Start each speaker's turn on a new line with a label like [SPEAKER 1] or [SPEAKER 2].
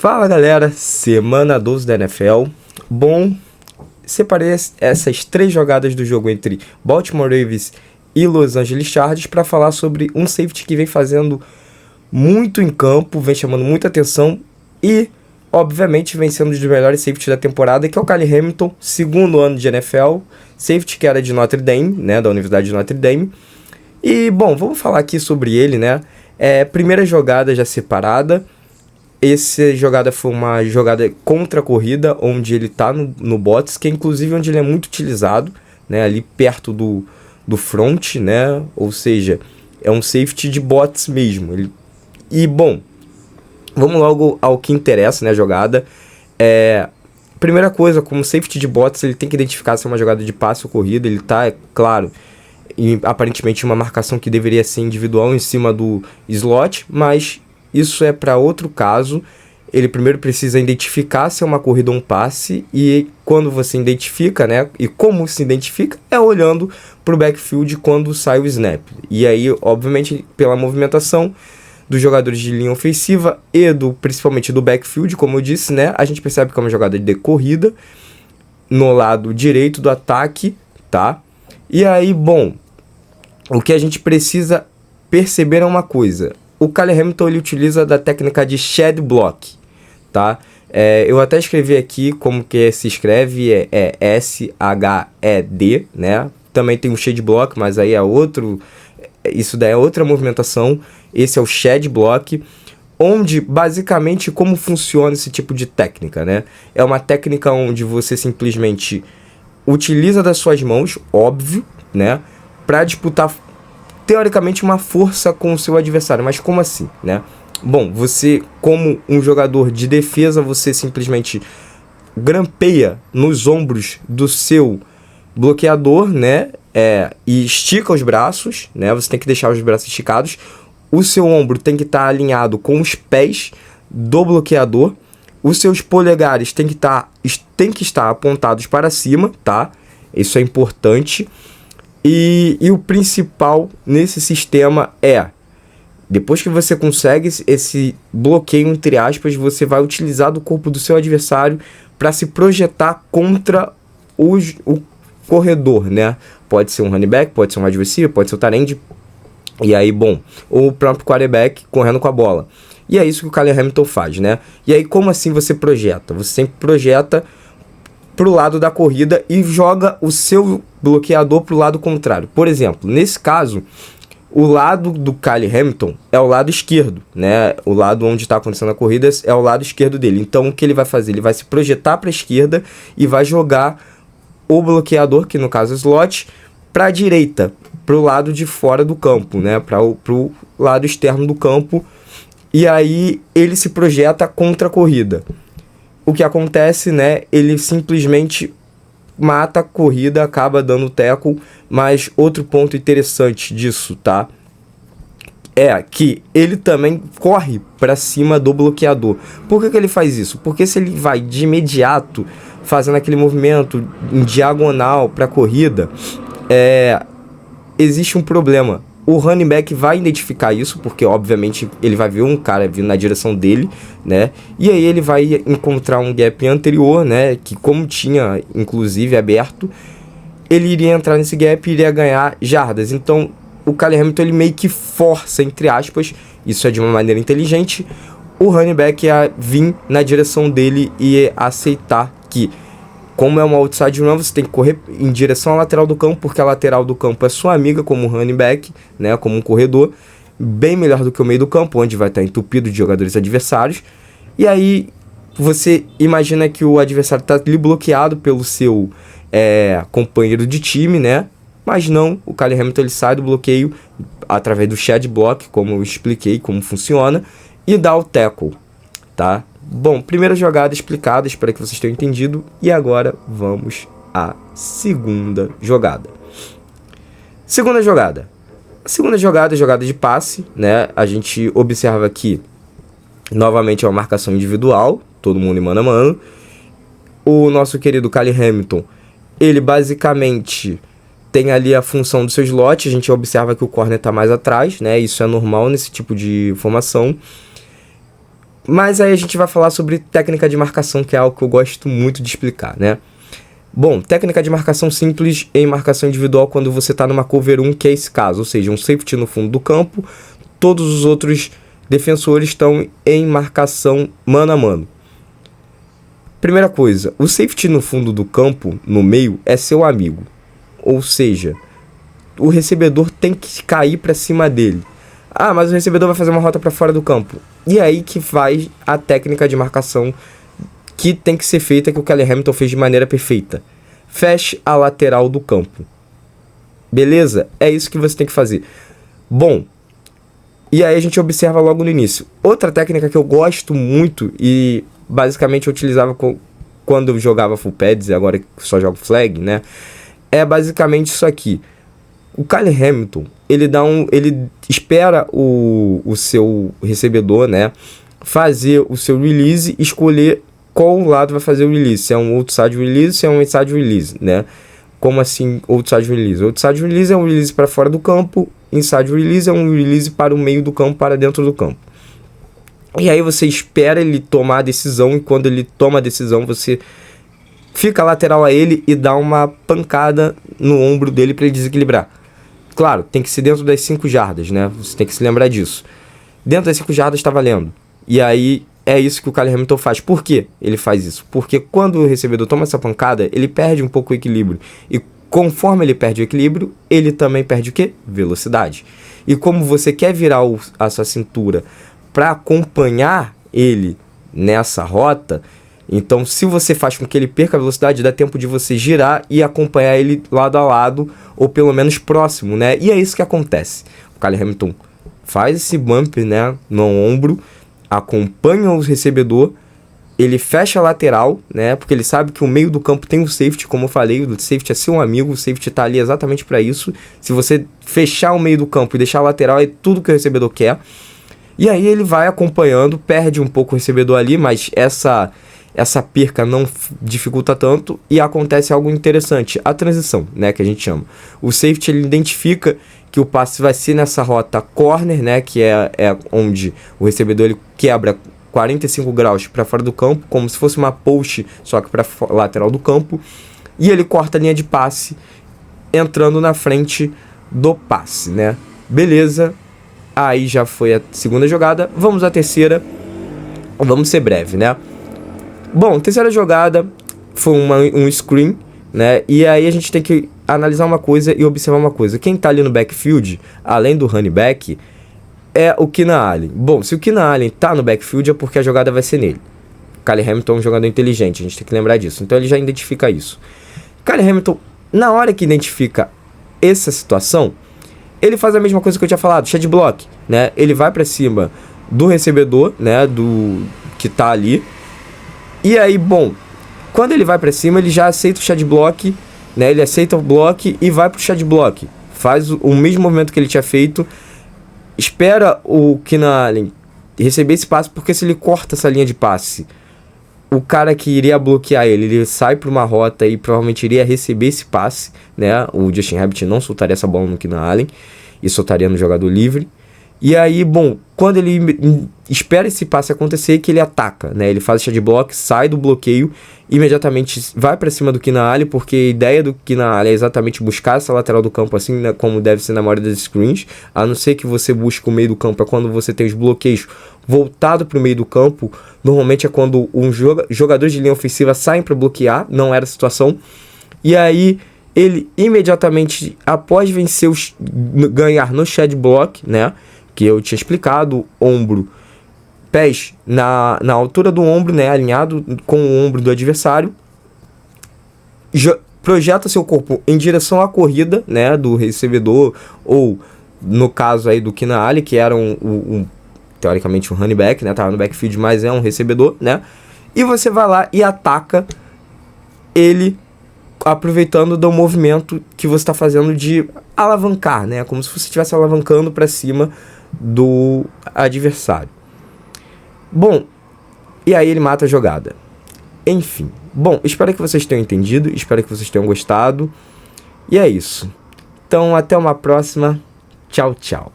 [SPEAKER 1] Fala galera, semana 12 da NFL. Bom, separei essas três jogadas do jogo entre Baltimore Ravens e Los Angeles Chargers para falar sobre um safety que vem fazendo muito em campo, vem chamando muita atenção e, obviamente, vem sendo um dos melhores safeties da temporada, que é o Kyle Hamilton, segundo ano de NFL, safety que era de Notre Dame, né, da Universidade de Notre Dame. E, bom, vamos falar aqui sobre ele, né? Primeira jogada já separada. Essa jogada foi uma jogada contra a corrida, onde ele tá no box, que é inclusive onde ele é muito utilizado, né, ali perto do front, né, ou seja, é um safety de box mesmo. E, bom, vamos logo ao que interessa, né, a jogada. Primeira coisa, como safety de box, ele tem que identificar se é uma jogada de passe ou corrida. Ele tá, é claro, aparentemente uma marcação que deveria ser individual em cima do slot, mas isso é para outro caso. Ele primeiro precisa identificar se é uma corrida ou um passe, e quando você identifica, né, e como se identifica, é olhando para o backfield quando sai o snap. E aí, obviamente, pela movimentação dos jogadores de linha ofensiva e principalmente do backfield, como eu disse, né, a gente percebe que é uma jogada de corrida no lado direito do ataque, tá? E aí, bom, o que a gente precisa perceber é uma coisa. O Kyle Hamilton, ele utiliza da técnica de shed block, tá? Eu até escrevi aqui como que se escreve, é S-H-E-D, né? Também tem o shade block, mas aí é outro, isso daí é outra movimentação. Esse é o shed block, onde basicamente como funciona esse tipo de técnica, né? É uma técnica onde você simplesmente utiliza das suas mãos, óbvio, né, para disputar teoricamente uma força com o seu adversário. Mas como assim, né? Bom, você, como um jogador de defesa, você simplesmente grampeia nos ombros do seu bloqueador, né, e estica os braços, né? Você tem que deixar os braços esticados. O seu ombro tem que estar alinhado com os pés do bloqueador. Os seus polegares tem que estar apontados para cima, tá? Isso é importante. E o principal nesse sistema depois que você consegue esse bloqueio, entre aspas, você vai utilizar do corpo do seu adversário para se projetar contra o corredor, né? Pode ser um running back, pode ser um wide receiver, pode ser o tight end. E aí, bom, ou o próprio quarterback correndo com a bola. E é isso que o Kyle Hamilton faz, né? E aí, como assim você projeta? Você sempre projeta pro lado da corrida e joga o seu bloqueador pro lado contrário. Por exemplo, nesse caso, o lado do Kyle Hamilton é o lado esquerdo, né? O lado onde está acontecendo a corrida é o lado esquerdo dele. Então, o que ele vai fazer? Ele vai se projetar para a esquerda e vai jogar o bloqueador, que no caso é o slot, para a direita, pro lado de fora do campo, né? Pro lado externo do campo. E aí ele se projeta contra a corrida. O que acontece, né? Ele simplesmente mata a corrida, acaba dando tackle. Mas outro ponto interessante disso, tá? É que ele também corre para cima do bloqueador. Por que ele faz isso? Porque se ele vai de imediato fazendo aquele movimento em diagonal para a corrida, existe um problema. O running back vai identificar isso, porque obviamente ele vai ver um cara vindo na direção dele, né? E aí ele vai encontrar um gap anterior, né? Que como tinha inclusive aberto, ele iria entrar nesse gap e iria ganhar jardas. Então o Kyle Hamilton, ele meio que força, entre aspas, isso é de uma maneira inteligente, o running back a vir na direção dele e aceitar que, como é uma outside run, você tem que correr em direção à lateral do campo, porque a lateral do campo é sua amiga como running back, né, como um corredor, bem melhor do que o meio do campo, onde vai estar entupido de jogadores adversários. E aí você imagina que o adversário está ali bloqueado pelo seu companheiro de time, né? Mas não, o Kyle Hamilton, ele sai do bloqueio através do shed block, como eu expliquei como funciona, e dá o tackle, tá? Bom, primeira jogada explicada, espero que vocês tenham entendido. E agora vamos à segunda jogada. Segunda jogada, jogada de passe, né? A gente observa aqui, novamente, uma marcação individual, todo mundo em mano a mano. O nosso querido Kyle Hamilton, ele basicamente tem ali a função do seu slot. A gente observa que o corner está mais atrás, né? Isso é normal nesse tipo de formação. Mas aí a gente vai falar sobre técnica de marcação, que é algo que eu gosto muito de explicar, né? Bom, técnica de marcação simples em marcação individual quando você está numa cover 1, que é esse caso, ou seja, um safety no fundo do campo, todos os outros defensores estão em marcação mano a mano. Primeira coisa, o safety no fundo do campo, no meio, é seu amigo, ou seja, o recebedor tem que cair para cima dele. Ah, mas o recebedor vai fazer uma rota para fora do campo. E aí que vai a técnica de marcação que tem que ser feita, que o Kelly Hamilton fez de maneira perfeita. Feche a lateral do campo. Beleza? É isso que você tem que fazer. Bom, e aí a gente observa logo no início. Outra técnica que eu gosto muito e basicamente eu utilizava quando eu jogava full pads e agora só jogo flag, né? É basicamente isso aqui. O Kelly Hamilton, ele espera o seu recebedor, né, fazer o seu release, escolher qual lado vai fazer o release, se é um outside release, se é um inside release, né? Como assim outside release? Outside release é um release para fora do campo, inside release é um release para o meio do campo, para dentro do campo. E aí você espera ele tomar a decisão, e quando ele toma a decisão, você fica lateral a ele e dá uma pancada no ombro dele para ele desequilibrar. Claro, tem que ser dentro das 5 jardas, né? Você tem que se lembrar disso. Dentro das 5 jardas está valendo. E aí é isso que o Kelly Hamilton faz. Por que ele faz isso? Porque quando o recebedor toma essa pancada, ele perde um pouco o equilíbrio. E conforme ele perde o equilíbrio, ele também perde o quê? Velocidade. E como você quer virar a sua cintura para acompanhar ele nessa rota, então se você faz com que ele perca a velocidade, dá tempo de você girar e acompanhar ele lado a lado, ou pelo menos próximo, né? E é isso que acontece. O Kelly Hamilton faz esse bump, né, no ombro, acompanha o recebedor, ele fecha a lateral, né, porque ele sabe que o meio do campo tem o safety, como eu falei, o safety é seu amigo, o safety tá ali exatamente para isso. Se você fechar o meio do campo e deixar a lateral, é tudo que o recebedor quer. E aí ele vai acompanhando, perde um pouco o recebedor ali, mas essa perca não dificulta tanto e acontece algo interessante, a transição, né, que a gente chama. O safety ele identifica que o passe vai ser nessa rota corner, né, que é onde o recebedor ele quebra 45 graus para fora do campo, como se fosse uma post, só que para lateral do campo, e ele corta a linha de passe entrando na frente do passe, né? Beleza, aí já foi a segunda jogada, vamos à terceira, vamos ser breve, né? Bom, terceira jogada foi um screen, né? E aí a gente tem que analisar uma coisa e observar uma coisa. Quem tá ali no backfield, além do running back, é o Keenan Allen. Bom, se o Keenan Allen tá no backfield é porque a jogada vai ser nele. Kelly Hamilton é um jogador inteligente, a gente tem que lembrar disso. Então ele já identifica isso. Kelly Hamilton, na hora que identifica essa situação, ele faz a mesma coisa que eu tinha falado, shed block, né? Ele vai para cima do recebedor, né, do que tá ali. E aí, bom, quando ele vai para cima, ele já aceita o shed block, né? Ele aceita o block e vai pro shed block. Faz o mesmo movimento que ele tinha feito. Espera o Keenan Allen receber esse passe, porque se ele corta essa linha de passe, o cara que iria bloquear ele sai para uma rota e provavelmente iria receber esse passe, né? O Justin Herbert não soltaria essa bola no Keenan Allen e soltaria no jogador livre. E aí, bom, quando ele espera esse passe acontecer, que ele ataca, né? Ele faz o shed block, sai do bloqueio, imediatamente vai para cima do Keenan Allen, porque a ideia do Keenan Allen é exatamente buscar essa lateral do campo, assim, né, como deve ser na maioria das screens, a não ser que você busque o meio do campo, é quando você tem os bloqueios voltado para o meio do campo. Normalmente é quando jogadores de linha ofensiva saem para bloquear, não era a situação. E aí ele imediatamente, após vencer ganhar no shed block, né, que eu tinha explicado, ombro, pés na altura do ombro, né, alinhado com o ombro do adversário, projeta seu corpo em direção à corrida, né, do recebedor, ou no caso aí do Keenan Allen, que era teoricamente um running back, né, tava no backfield, mas é um recebedor, né, e você vai lá e ataca ele, aproveitando do movimento que você está fazendo de alavancar, né, como se você estivesse alavancando para cima do adversário. Bom, e aí ele mata a jogada. Enfim, bom, espero que vocês tenham entendido, espero que vocês tenham gostado, e é isso. Então, até uma próxima. Tchau, tchau.